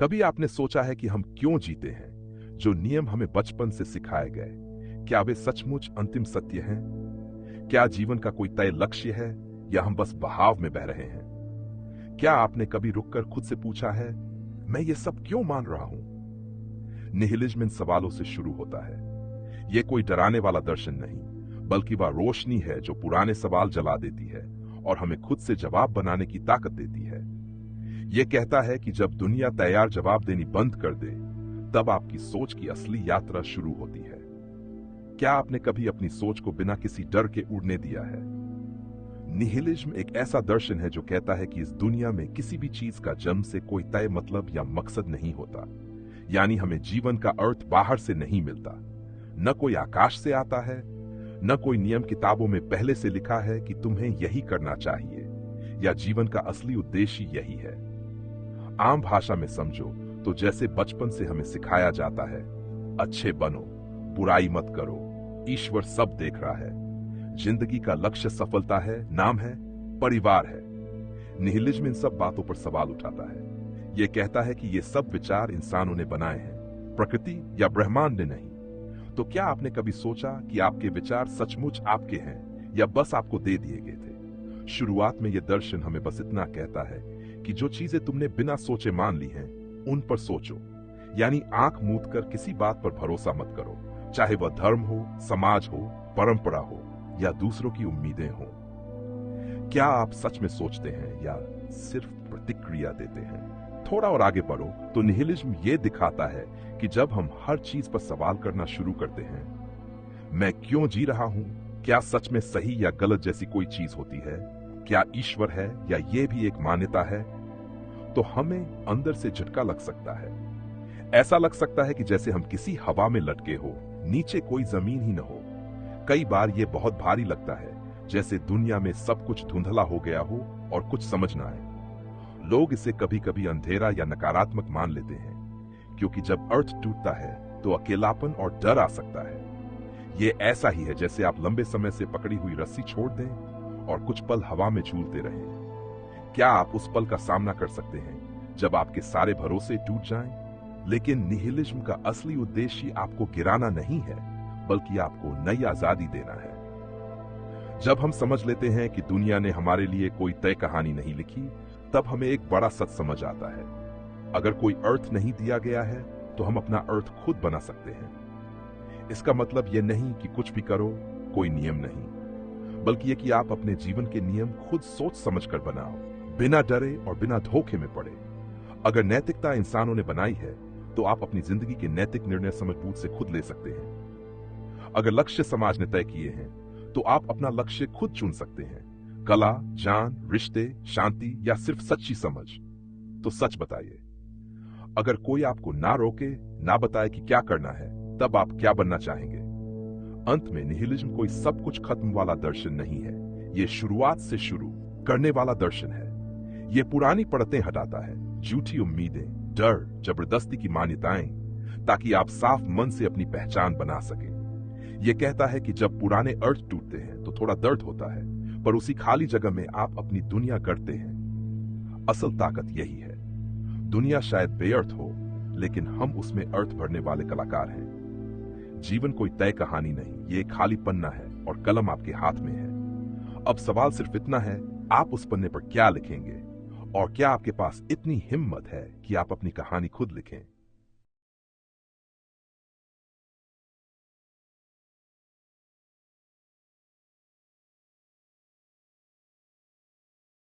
कभी आपने सोचा है कि हम क्यों जीते हैं? जो नियम हमें बचपन से सिखाए गए, क्या वे सचमुच अंतिम सत्य हैं? क्या जीवन का कोई तय लक्ष्य है या हम बस बहाव में बह रहे हैं? क्या आपने कभी रुककर खुद से पूछा है, मैं ये सब क्यों मान रहा हूं? निहिलिज्म इन सवालों से शुरू होता है। यह कोई डराने वाला दर्शन नहीं, बल्कि वह रोशनी है जो पुराने सवाल जला देती है और हमें खुद से जवाब बनाने की ताकत देती है। यह कहता है कि जब दुनिया तैयार जवाब देनी बंद कर दे, तब आपकी सोच की असली यात्रा शुरू होती है। क्या आपने कभी अपनी सोच को बिना किसी डर के उड़ने दिया है? निहिलिज्म एक ऐसा दर्शन है जो कहता है कि इस दुनिया में किसी भी चीज का जन्म से कोई तय मतलब या मकसद नहीं होता। यानी हमें जीवन का अर्थ बाहर से नहीं मिलता, न कोई आकाश से आता है, न कोई नियम किताबों में पहले से लिखा है कि तुम्हें यही करना चाहिए या जीवन का असली उद्देश्य यही है। आम भाषा में समझो तो जैसे बचपन से हमें सिखाया जाता है, अच्छे बनो, बुराई मत करो, ईश्वर सब देख रहा है, जिंदगी का लक्ष्य सफलता है, नाम है, परिवार है। निहिलिज्म इन सब बातों पर सवाल उठाता है। यह कहता है कि ये सब विचार इंसानों ने बनाए हैं, प्रकृति या ब्रह्मांड ने नहीं। तो क्या आपने कभी सोचा कि आपके विचार सचमुच आपके हैं या बस आपको दे दिए गए थे? शुरुआत में यह दर्शन हमें बस इतना कहता है कि जो चीजें तुमने बिना सोचे मान ली हैं, उन पर सोचो। यानी आंख मूंद कर किसी बात पर भरोसा मत करो, चाहे वह धर्म हो, समाज हो, परंपरा हो या दूसरों की उम्मीदें हो। क्या आप सच में सोचते हैं या सिर्फ प्रतिक्रिया देते हैं? थोड़ा और आगे बढ़ो तो निहिलिज्म ये दिखाता है कि जब हम हर चीज पर सवाल करना शुरू करते हैं, मैं क्यों जी रहा हूं, क्या सच में सही या गलत जैसी कोई चीज होती है, क्या ईश्वर है या ये भी एक मान्यता है, तो हमें अंदर से झटका लग सकता है। ऐसा लग सकता है कि जैसे हम किसी हवा में लटके हो, नीचे कोई जमीन ही न हो। कई बार ये बहुत भारी लगता है, जैसे दुनिया में सब कुछ धुंधला हो गया हो और कुछ समझ ना आए। लोग इसे कभी कभी अंधेरा या नकारात्मक मान लेते हैं, क्योंकि जब अर्थ टूटता है तो अकेलापन और डर आ सकता है। ये ऐसा ही है जैसे आप लंबे समय से पकड़ी हुई रस्सी छोड़ दें और कुछ पल हवा में झूलते रहें। क्या आप उस पल का सामना कर सकते हैं जब आपके सारे भरोसे टूट जाएं? लेकिन निहिलिज्म का असली उद्देश्य आपको गिराना नहीं है, बल्कि आपको नई आजादी देना है। जब हम समझ लेते हैं कि दुनिया ने हमारे लिए कोई तय कहानी नहीं लिखी, तब हमें एक बड़ा सच समझ आता है। अगर कोई अर्थ नहीं दिया गया है तो हम अपना अर्थ खुद बना सकते हैं। इसका मतलब यह नहीं कि कुछ भी करो, कोई नियम नहीं, बल्कि यह कि आप अपने जीवन के नियम खुद सोच समझकर बनाओ, बिना डरे और बिना धोखे में पड़े। अगर नैतिकता इंसानों ने बनाई है तो आप अपनी जिंदगी के नैतिक निर्णय समझबूझ से खुद ले सकते हैं। अगर लक्ष्य समाज ने तय किए हैं तो आप अपना लक्ष्य खुद चुन सकते हैं। कला, जान, रिश्ते, शांति या सिर्फ सच्ची समझ? तो सच बताइए। अगर कोई आपको ना रोके, ना बताए कि क्या करना है, तब आप क्या बनना चाहेंगे? अंत में निहिलिज्म कोई सब कुछ खत्म वाला दर्शन नहीं है। यह शुरुआत से शुरू करने वाला दर्शन है। यह पुरानी परतें हटाता है, झूठी उम्मीदें, डर, जबरदस्ती की मान्यताएं, ताकि आप साफ मन से अपनी पहचान बना सके। यह कहता है कि जब पुराने अर्थ टूटते हैं तो थोड़ा दर्द होता है, पर उसी खाली जगह में आप अपनी दुनिया गढ़ते हैं। असल ताकत यही है। दुनिया शायद बेअर्थ हो, लेकिन हम उसमें अर्थ भरने वाले कलाकार हैं। जीवन कोई तय कहानी नहीं, ये एक खाली पन्ना है और कलम आपके हाथ में है। अब सवाल सिर्फ इतना है, आप उस पन्ने पर क्या लिखेंगे? और क्या आपके पास इतनी हिम्मत है कि आप अपनी कहानी खुद लिखें?